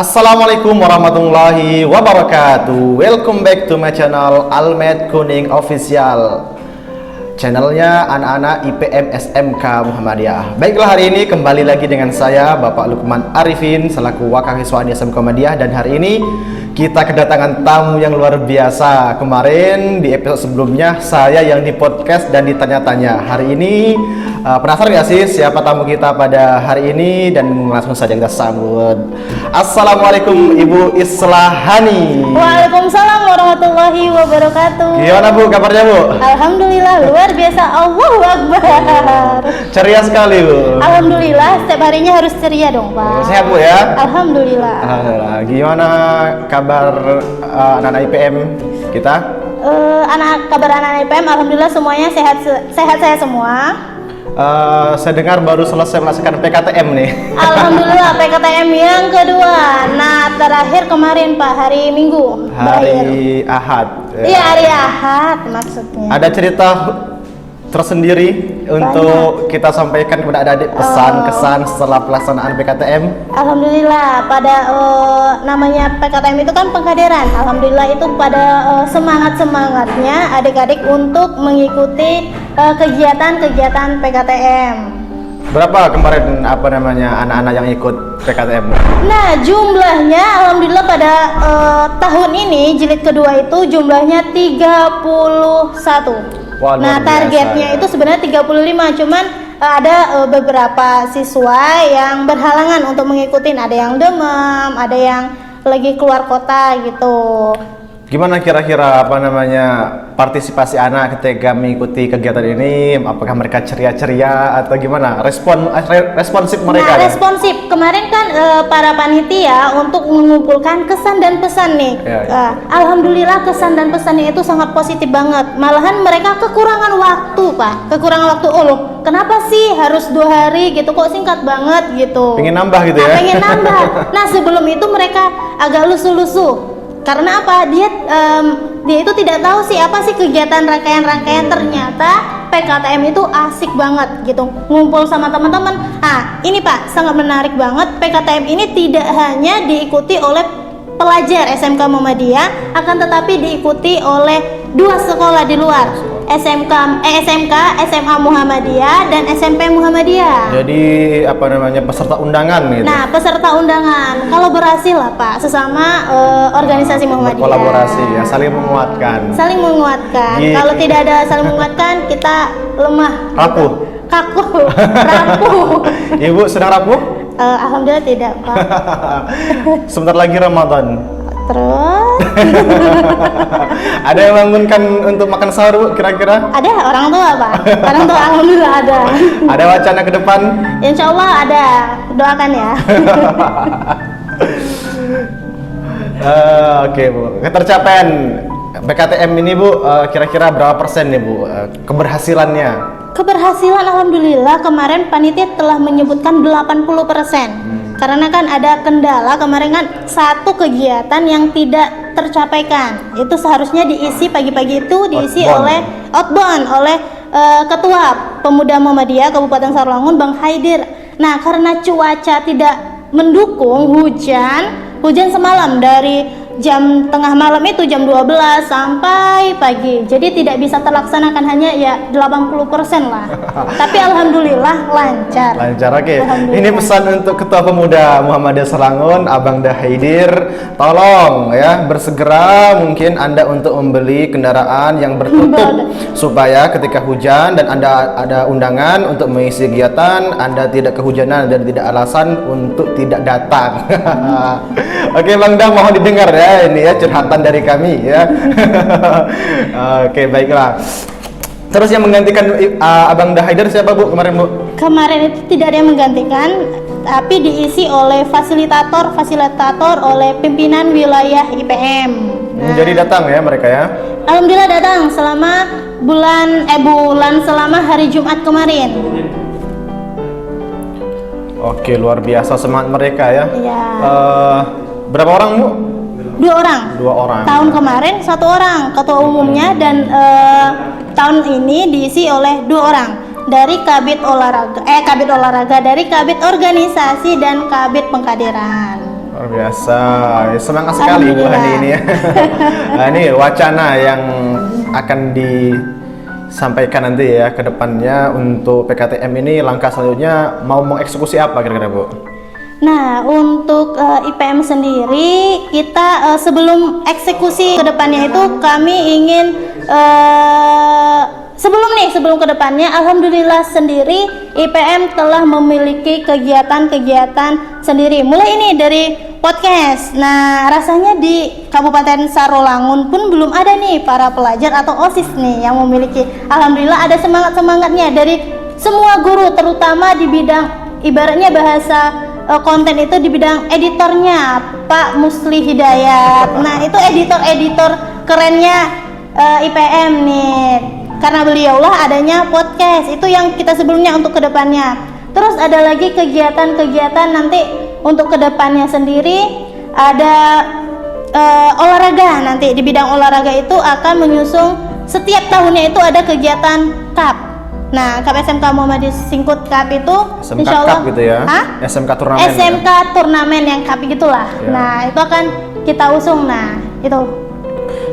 Assalamualaikum warahmatullahi wabarakatuh. Welcome back to my channel Almed Kuning Official. Channelnya anak-anak IPM SMK Muhammadiyah. Baiklah, hari ini kembali lagi dengan saya Bapak Lukman Arifin selaku Wakil Siswa SMK Muhammadiyah, dan hari ini kita kedatangan tamu yang luar biasa. Kemarin di episode sebelumnya saya yang di podcast dan ditanya-tanya. Hari ini penasaran gak sih siapa tamu kita pada hari ini? Dan langsung saja kita sambut. Assalamualaikum Ibu Islahani. Waalaikumsalam warahmatullahi wabarakatuh. Gimana Bu kabarnya Bu? Alhamdulillah luar biasa, Allahu Akbar. Ceria sekali Bu. Alhamdulillah, setiap harinya harus ceria dong Pak. Sehat Bu ya? Alhamdulillah. Alhamdulillah. Gimana kabar anak-anak IPM kita? Kabar anak IPM alhamdulillah semuanya sehat saya semua. Saya dengar baru selesai melaksanakan PKTM nih. Alhamdulillah PKTM yang kedua. Nah, terakhir kemarin Pak, hari Minggu. Hari Ahad. Iya, hari Ahad maksudnya. Ada cerita tersendiri untuk kita sampaikan kepada adik-adik, pesan-kesan setelah pelaksanaan PKTM? Alhamdulillah pada namanya PKTM itu kan pengkaderan. Alhamdulillah itu pada semangatnya adik-adik untuk mengikuti kegiatan-kegiatan PKTM. Berapa kemarin anak-anak yang ikut PKTM? Nah, jumlahnya alhamdulillah pada tahun ini jilid kedua itu jumlahnya 31. Wah, nah, targetnya itu sebenarnya 35, cuman ada beberapa siswa yang berhalangan untuk mengikuti. Ada yang demam, ada yang lagi keluar kota gitu. Gimana kira-kira partisipasi anak ketika mengikuti kegiatan ini? Apakah mereka ceria-ceria atau gimana? Responsif mereka? Nah, responsif. Kemarin kan para panitia untuk mengumpulkan kesan dan pesan nih. Ya. Alhamdulillah kesan dan pesannya itu sangat positif banget. Malahan mereka kekurangan waktu Pak. Kekurangan waktu. Kenapa sih harus 2 hari gitu? Kok singkat banget gitu? Pengen nambah gitu ya? Pengen nambah. Nah, sebelum itu mereka agak lusuh-lusuh. Karena apa? Dia itu tidak tahu sih apa sih kegiatan rangkaian-rangkaian. Ternyata PKTM itu asik banget gitu, ngumpul sama teman-teman. Ini Pak, sangat menarik banget. PKTM ini tidak hanya diikuti oleh pelajar SMK Muhammadiyah, akan tetapi diikuti oleh 2 sekolah di luar, SMK, SMA Muhammadiyah dan SMP Muhammadiyah. Jadi peserta undangan gitu. Nah, peserta undangan kolaborasi lah Pak, sesama organisasi Muhammadiyah. Kolaborasi ya, saling menguatkan. Saling menguatkan. Kalau tidak ada saling menguatkan, kita lemah. Rapuh. Kaku, rapuh. Ibu sedang rapuh? Alhamdulillah tidak Pak. Sebentar lagi Ramadan. Terus? Ada yang bangunkan untuk makan sahur Bu kira-kira? Ada orang tua Pak. Orang tua alhamdulillah ada. Ada wacana ke depan? Insya Allah ada. Doakan ya. Oke Bu. Ketercapaian PKTM ini Bu, kira-kira berapa persen nih Bu keberhasilannya? Keberhasilan alhamdulillah kemarin panitia telah menyebutkan 80%. Karena kan ada kendala kemarin kan, satu kegiatan yang tidak tercapaikan. Itu seharusnya diisi pagi-pagi itu diisi outbound oleh Ketua Pemuda Muhammadiyah Kabupaten Sarolangun Bang Haidir. Nah, karena cuaca tidak mendukung, hujan semalam dari jam tengah malam itu jam 12 sampai pagi. Jadi tidak bisa terlaksanakan, hanya ya 80% lah. Tapi alhamdulillah lancar. Lancar, oke. Ini pesan untuk Ketua Pemuda Muhammadiyah Sarolangun, Abang Haidir. Tolong ya bersegera mungkin Anda untuk membeli kendaraan yang bertutup supaya ketika hujan dan Anda ada undangan untuk mengisi kegiatan, Anda tidak kehujanan dan tidak alasan untuk tidak datang. Oke Bang Dah, mohon didengar ya, ini ya curhatan dari kami ya. Oke, baiklah. Terus yang menggantikan Abang Haidir siapa Bu kemarin Bu? Kemarin itu tidak ada yang menggantikan, tapi diisi oleh fasilitator oleh pimpinan wilayah IPM. Jadi datang ya mereka ya? Alhamdulillah datang selama selama hari Jumat kemarin. Oke, luar biasa semangat mereka ya. Iya. Berapa orang Bu? 2 orang. 2 orang. Tahun kemarin 1 orang ketua umumnya, dan tahun ini diisi oleh 2 orang dari Kabit Olahraga, dari Kabit Organisasi dan Kabit Pengkaderan. Luar biasa, semangat sekali Ibu Hani ini ya. Nah, ini wacana yang akan disampaikan nanti ya ke depannya untuk PKTM ini, langkah selanjutnya mau mengeksekusi apa kira-kira Bu? Nah, untuk IPM sendiri kita sebelum eksekusi ke depannya itu kami ingin sebelum ke depannya, alhamdulillah sendiri IPM telah memiliki kegiatan-kegiatan sendiri. Mulai ini dari podcast. Nah, rasanya di Kabupaten Sarolangun pun belum ada nih para pelajar atau OSIS nih yang memiliki. Alhamdulillah ada semangat-semangatnya dari semua guru, terutama di bidang ibaratnya bahasa konten itu di bidang editornya Pak Musli Hidayat. Nah, itu editor kerennya IPM nih. Karena beliaulah adanya podcast, itu yang kita sebelumnya untuk kedepannya. Terus ada lagi kegiatan-kegiatan nanti untuk kedepannya sendiri, ada olahraga. Nanti di bidang olahraga itu akan menyusung setiap tahunnya itu ada kegiatan CUP. Nah, CUP SMK Muhammadiyah Singkut CUP itu SMK insya Allah, Cup gitu ya? SMK turnamen. SMK turnamen yang CUP gitulah. Ya. Nah, itu akan kita usung. Nah, itu.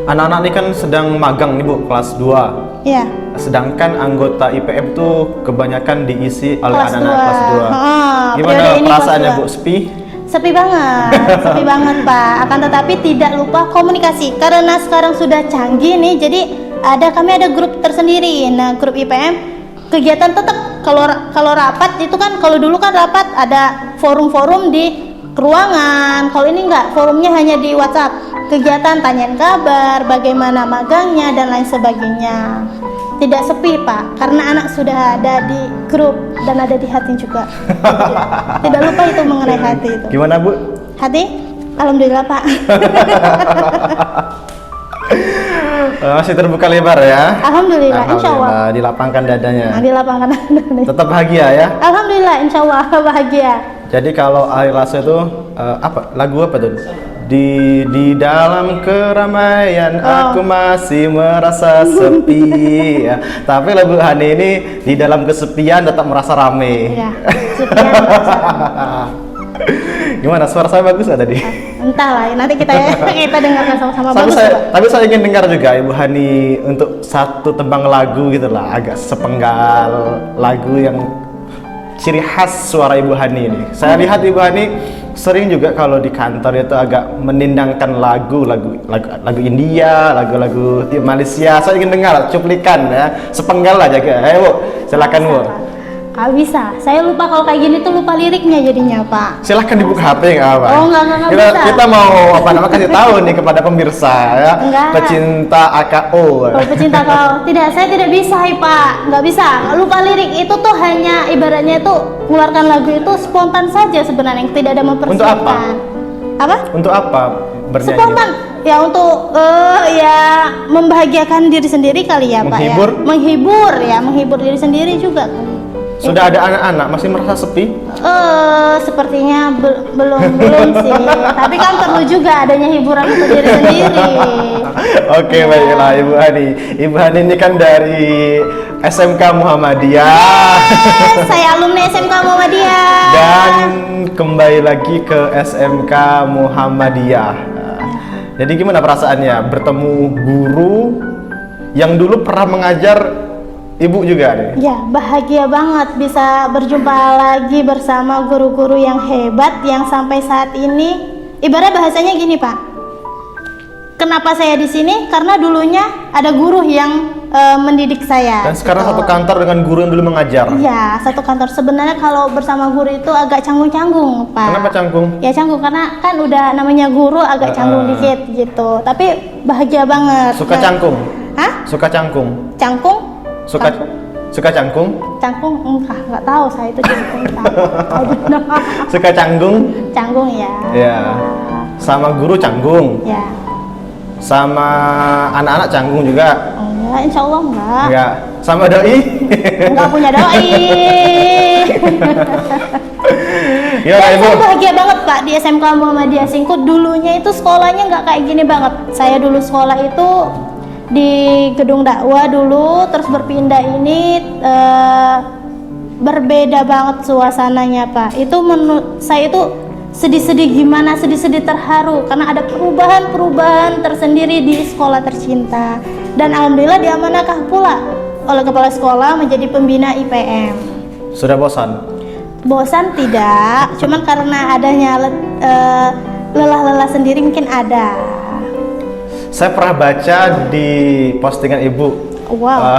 Anak-anak ini kan sedang magang nih Bu, kelas 2. Iya. Sedangkan anggota IPM tuh kebanyakan diisi oleh Kelas anak-anak 2. kelas 2. Gimana Periode ini perasaannya kelas Bu, 2. sepi? Sepi banget, sepi banget Pak. Akan tetapi tidak lupa komunikasi. Karena sekarang sudah canggih nih, jadi kami ada grup tersendiri. Nah, grup IPM kegiatan tetap kalau rapat itu kan, kalau dulu kan rapat ada forum-forum di ruangan. Kalau ini enggak, forumnya hanya di WhatsApp. Kegiatan tanyain kabar, bagaimana magangnya dan lain sebagainya. Tidak sepi Pak, karena anak sudah ada di grup dan ada di hati juga. Tidak lupa itu mengenai hati itu. Gimana Bu? Hati? Alhamdulillah Pak. Masih terbuka lebar ya? Alhamdulillah, insya Allah. Dilapangkan dadanya. Nah, di lapangan. Tetap bahagia ya? Alhamdulillah, insya Allah bahagia. Jadi kalau Ari Lasso itu apa? Lagu apa tuh? Di dalam keramaian aku masih merasa sepi ya. Tapi lagu Hani ini di dalam kesepian tetap merasa rame. Iya, sepian merasa. Gimana, suara saya bagus nggak tadi? Entahlah, nanti kita dengarkan sama-sama. Tapi Bagus saya, Pak. tapi saya ingin dengar juga Ibu Hani untuk satu tembang lagu gitu lah, agak sepenggal lagu yang ciri khas suara Ibu Hani ini. Saya lihat Ibu Hani sering juga kalau di kantor itu agak menindangkan lagu India, lagu-lagu Malaysia. Saya ingin dengar cuplikan ya, sepenggal aja. Ayo Bu, silakan Bu. Gak bisa, saya lupa kalau kayak gini tuh lupa liriknya jadinya Pak. Silahkan dibuka HP nggak apa? Oh, nggak bisa. Kita mau kasih tahu nih kepada pemirsa ya, Enggak. pecinta AKO. Kalau pecinta kau, saya tidak bisa Pak, nggak bisa. Lupa lirik itu tuh hanya ibaratnya itu mengeluarkan lagu itu spontan saja sebenarnya, tidak ada mempersiapkan. Untuk apa? Apa? Untuk apa bernyanyi? Spontan. Ya untuk ya membahagiakan diri sendiri kali ya Pak Menghibur? ya. Menghibur diri sendiri juga kali. Sudah ada anak-anak masih merasa sepi? Sepertinya belum sih. Tapi kan perlu juga adanya hiburan untuk diri sendiri. Oke, baiklah Ibu Hani. Ibu Hani ini kan dari SMK Muhammadiyah. Saya alumni SMK Muhammadiyah. Dan kembali lagi ke SMK Muhammadiyah. Jadi gimana perasaannya bertemu guru yang dulu pernah mengajar Ibu juga nih? Ya, bahagia banget bisa berjumpa lagi bersama guru-guru yang hebat yang sampai saat ini. Ibarat bahasanya gini Pak. Kenapa saya di sini? Karena dulunya ada guru yang mendidik saya. Dan sekarang gitu. satu kantor dengan guru yang dulu mengajar? Iya, satu kantor. Sebenarnya kalau bersama guru itu agak canggung-canggung Pak. Kenapa canggung? Ya canggung karena kan udah namanya guru agak canggung dikit gitu. Tapi bahagia banget. Suka canggung? Hah? Suka canggung? Cangkung? Suka canggung? Cangkung enggak tahu saya itu cangkung. Suka canggung? Canggung ya. Ya. Sama guru canggung? Ya. Sama anak-anak canggung juga? Enggak, insya Allah enggak. Enggak. Sama doi? Enggak punya doi. Ya, Dan Ibu. saya bahagia banget Pak di SMK Muhammadiyah Singkut. Dulunya itu sekolahnya enggak kayak gini banget. Saya dulu sekolah itu di gedung dakwah dulu, terus berpindah ini berbeda banget suasananya Pak. Itu menurut saya itu sedih-sedih gimana, sedih-sedih terharu karena ada perubahan-perubahan tersendiri di sekolah tercinta. Dan alhamdulillah diamanahkan pula oleh kepala sekolah menjadi pembina IPM. Sudah bosan? Bosan tidak, cuman karena adanya lelah-lelah sendiri mungkin ada. Saya pernah baca di postingan ibu. Wow.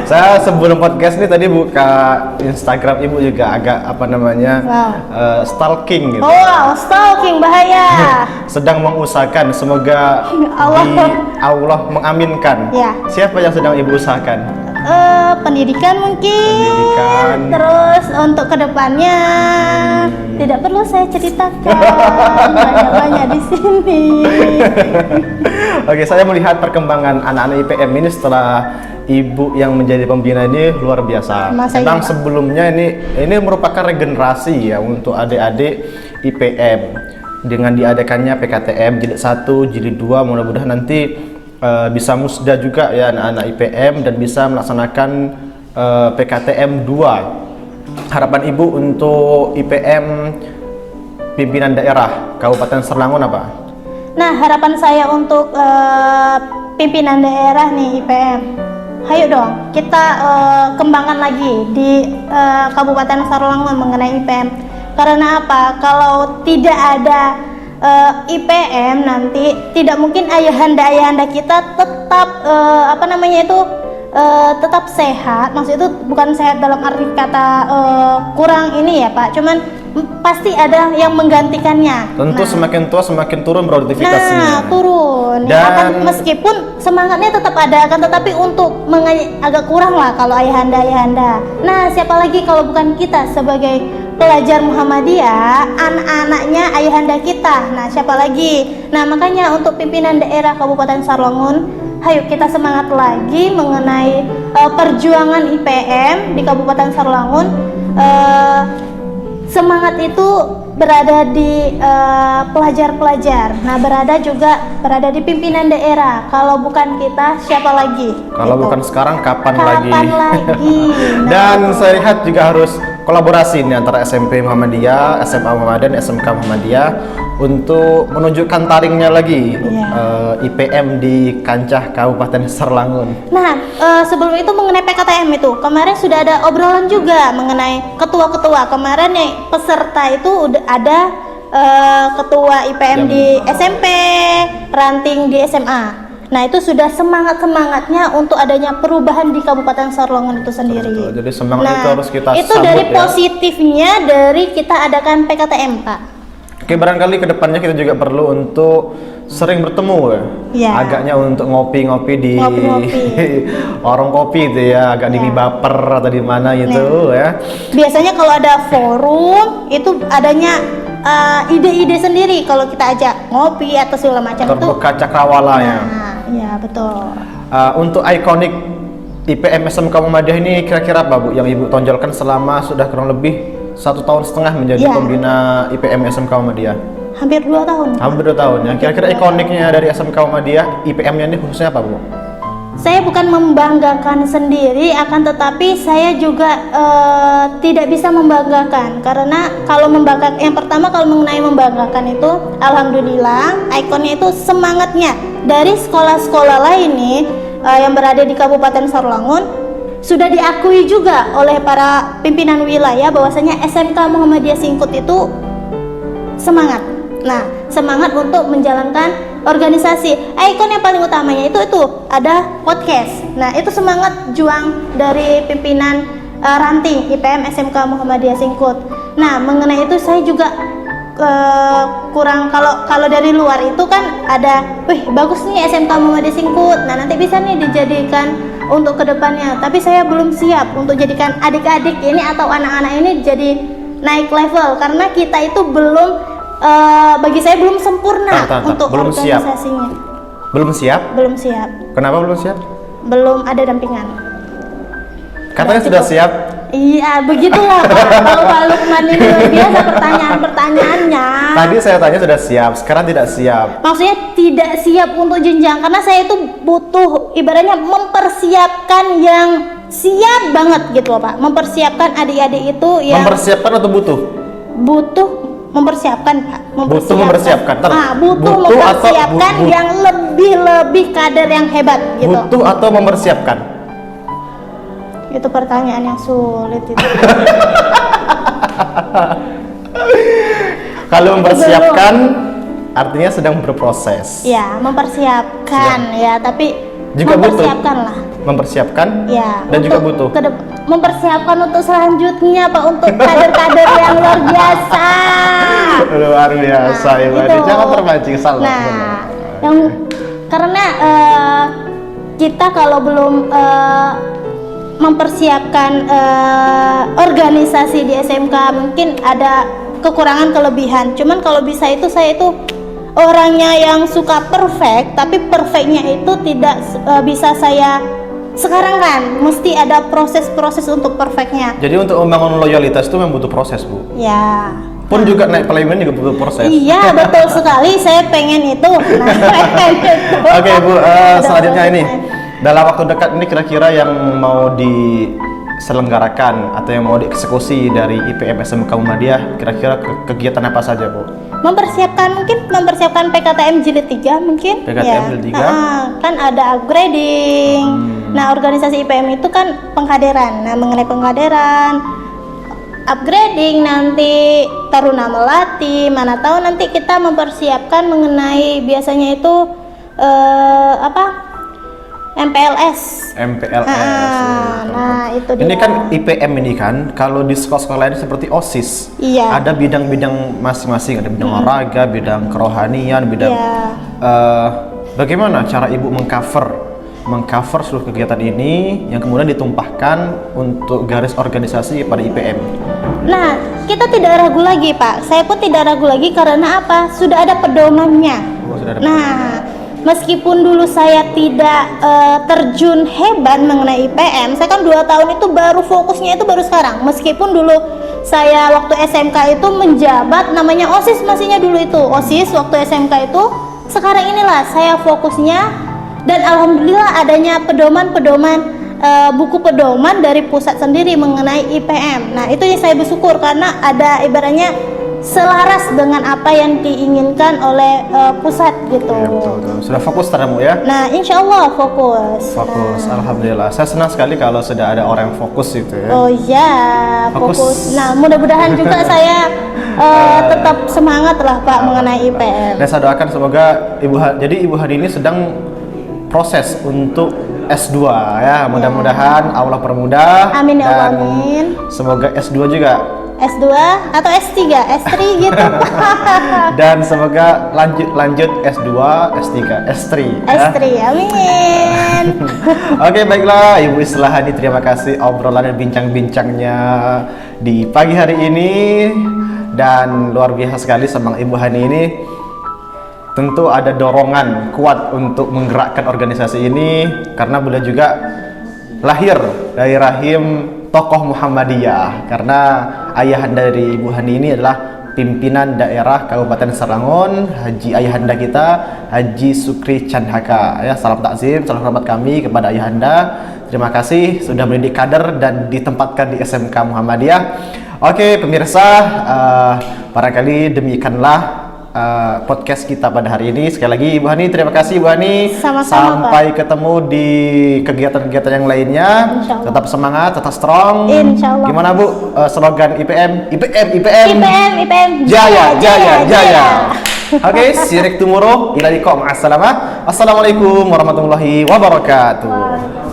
Saya sebelum podcast ini tadi buka Instagram ibu juga agak apa namanya stalking gitu. Oh wow, stalking bahaya. Sedang mengusahakan, semoga Allah mengaminkan. Ya. Siapa yang sedang ibu usahakan? Pendidikan mungkin. Pendidikan. Terus untuk kedepannya tidak perlu saya ceritakan banyak-banyak di sini. Oke, saya melihat perkembangan anak-anak IPM ini setelah ibu yang menjadi pembina ini luar biasa. Memang sebelumnya ini merupakan regenerasi ya untuk adik-adik IPM dengan diadakannya PKTM jilid 1, jilid 2, mudah-mudahan nanti bisa musda juga ya anak-anak IPM dan bisa melaksanakan PKTM 2. Harapan ibu untuk IPM pimpinan daerah Kabupaten Serlangun apa? Nah, harapan saya untuk pimpinan daerah nih IPM, ayo dong kita kembangkan lagi di Kabupaten Serlangun mengenai IPM. Karena apa? Kalau tidak ada IPM nanti tidak mungkin ayahanda kita tetap tetap sehat. Maksud itu bukan sehat dalam arti kata kurang ini ya Pak, cuman pasti ada yang menggantikannya. Tentu semakin tua semakin turun produktivitasnya. Turun. Dan meskipun semangatnya tetap ada, akan tetapi untuk agak kurang lah kalau ayahanda. Nah, siapa lagi kalau bukan kita sebagai pelajar Muhammadiyah, anak-anaknya ayahanda kita. Nah, siapa lagi? Nah, makanya untuk pimpinan daerah Kabupaten Serlangun, ayo kita semangat lagi mengenai perjuangan IPM di Kabupaten Serlangun. Semangat itu berada di pelajar-pelajar. Nah, berada di pimpinan daerah. Kalau bukan kita, siapa lagi? Kalau bukan sekarang, kapan lagi? Dan Nah, saya lihat juga harus kolaborasi nih antara SMP Muhammadiyah, SMA Muhammadiyah, dan SMK Muhammadiyah untuk menunjukkan taringnya lagi IPM di kancah Kabupaten Serlangun. Nah, sebelum itu mengenai PKTM itu, kemarin sudah ada obrolan juga mengenai ketua-ketua. Kemarin nih peserta itu udah ada ketua IPM di SMP, ranting di SMA. Nah, itu sudah semangat-semangatnya untuk adanya perubahan di Kabupaten Serlangun itu sendiri. Betul, jadi semangat itu harus kita itu sambut dari ya. Positifnya dari kita adakan PKTM, Pak. Oke, barangkali kedepannya kita juga perlu untuk sering bertemu ya. Agaknya untuk ngopi-ngopi di warung kopi itu ya, agak di Baper atau di mana gitu ya. Biasanya kalau ada forum itu adanya ide-ide sendiri kalau kita ajak ngopi atau segala macam itu. Terbuka cakrawala ya. Iya, betul. Untuk ikonik IPM SMK Muhammadiyah ini kira-kira apa Bu yang Ibu tonjolkan selama sudah kurang lebih 1,5 tahun menjadi pembina IPM SMK Muhammadiyah? Hampir 2 tahun. Hampir 2 tahun ya. Kira-kira ikoniknya dari SMK Muhammadiyah IPM-nya ini khususnya apa Bu? Saya bukan membanggakan sendiri, akan tetapi saya juga tidak bisa membanggakan karena kalau membanggakan, yang pertama kalau mengenai membanggakan itu, alhamdulillah ikonnya itu semangatnya dari sekolah-sekolah lain nih yang berada di Kabupaten Serlangun sudah diakui juga oleh para pimpinan wilayah bahwasanya SMK Muhammadiyah Singkut itu semangat. Nah, semangat untuk menjalankan organisasi. Ikon yang paling utamanya itu ada podcast. Nah, itu semangat juang dari pimpinan ranting IPM SMK Muhammadiyah Singkut. Nah, mengenai itu saya juga kurang, kalau dari luar itu kan ada, bagus nih SMK Muhammadiyah Singkut. Nah, nanti bisa nih dijadikan untuk kedepannya. Tapi saya belum siap untuk jadikan adik-adik ini atau anak-anak ini jadi naik level karena kita itu belum bagi saya belum sempurna untuk belum organisasinya. Belum siap? Belum siap. Kenapa belum siap? Belum ada dampingan. Katanya sudah siap. Iya, begitulah Pak. Kalau Pak Lukman ini luar biasa pertanyaannya. Tadi saya tanya sudah siap, sekarang tidak siap. Maksudnya tidak siap untuk jenjang karena saya itu butuh ibaratnya mempersiapkan yang siap banget gitu loh Pak. Mempersiapkan adik-adik itu yang mempersiapkan atau butuh? Butuh mempersiapkan Pak. Butuh mempersiapkan. Butuh mempersiapkan yang lebih kader yang hebat gitu. Butuh atau mempersiapkan? Itu pertanyaan yang sulit itu. Kalau mempersiapkan artinya sedang berproses. Ya, mempersiapkan ya, tapi juga mempersiapkan butuh. lah. Mempersiapkan? Ya. Dan juga butuh. Mempersiapkan untuk selanjutnya Pak, untuk kader-kader yang luar biasa. Luar biasa ya, itu. jangan terpancing salah. Nah, karena kita kalau belum mempersiapkan organisasi di SMK mungkin ada kekurangan kelebihan. Cuman kalau bisa itu saya itu orangnya yang suka perfect, tapi perfectnya itu tidak bisa saya sekarang kan, mesti ada proses-proses untuk perfectnya. Jadi untuk membangun loyalitas itu memang butuh proses, Bu. Ya. Pun juga naik pelaminan juga butuh proses. Iya, betul sekali. Saya pengen itu. Oke, Bu. Selanjutnya ini, dalam waktu dekat ini kira-kira yang mau diselenggarakan atau yang mau dieksekusi dari IPM SMK Muhammadiyah, kira-kira kegiatan apa saja, Bu? Mempersiapkan PKTM Jilid 3 mungkin. PKTM Jilid 3. Kan ada upgrading. Nah, organisasi IPM itu kan pengkaderan. Nah, mengenai pengkaderan, upgrading, nanti taruna melati, mana tahu nanti kita mempersiapkan mengenai biasanya itu MPLS. Nah, itu dia. Ini kan IPM ini kan, kalau di sekolah-sekolah lain seperti OSIS. Iya. Ada bidang-bidang masing-masing, ada bidang olahraga, bidang kerohanian, bidang bagaimana cara Ibu mengcover seluruh kegiatan ini yang kemudian ditumpahkan untuk garis organisasi pada IPM. Nah, kita tidak ragu lagi Pak. Saya pun tidak ragu lagi karena apa? Sudah ada pedomannya. Nah, meskipun dulu saya tidak terjun hebat mengenai IPM, saya kan 2 tahun itu baru fokusnya itu baru sekarang. Meskipun dulu saya waktu SMK itu menjabat namanya OSIS, masihnya dulu itu OSIS waktu SMK itu. Sekarang inilah saya fokusnya. Dan alhamdulillah adanya buku pedoman dari pusat sendiri mengenai IPM. Nah, itu yang saya bersyukur karena ada ibaratnya selaras dengan apa yang diinginkan oleh pusat gitu. Ya, betul. Sudah fokus tadamu ya? Nah, insya Allah fokus. Alhamdulillah. Saya senang sekali kalau sudah ada orang yang fokus itu ya. Oh iya, fokus. Nah, mudah-mudahan juga saya tetap semangat lah Pak mengenai IPM. Dan saya doakan semoga Ibu Hani ini sedang proses untuk S2 ya, mudah-mudahan Allah permudah. Amin ya Allah, dan amin. Semoga S2 juga. S2 atau S3, S3 gitu. Dan semoga lanjut S2, S3, S3 ya. S3, amin. Oke, baiklah Ibu Islahani, terima kasih obrolan dan bincang-bincangnya di pagi hari ini. Dan luar biasa sekali sama Ibu Hani ini. Tentu ada dorongan kuat untuk menggerakkan organisasi ini karena beliau juga lahir dari rahim tokoh Muhammadiyah, karena ayahanda dari Ibu Hani ini adalah pimpinan daerah Kabupaten Serangon, Haji ayahanda kita Haji Sukri Chandhaka ya. Salam takzim, salam hormat kami kepada ayahanda. Terima kasih sudah mendidik kader dan ditempatkan di SMK Muhammadiyah. Oke pemirsa, barangkali demikianlah podcast kita pada hari ini. Sekali lagi Ibu Hani, terima kasih Ibu Hani. Sama-sama, sampai ketemu di kegiatan-kegiatan yang lainnya. Tetap semangat, tetap strong. Insyaallah. Gimana Bu slogan IPM? Jaya. Oke, see you tomorrow. Ila liqa, ma'assalamah. Assalamualaikum warahmatullahi wabarakatuh.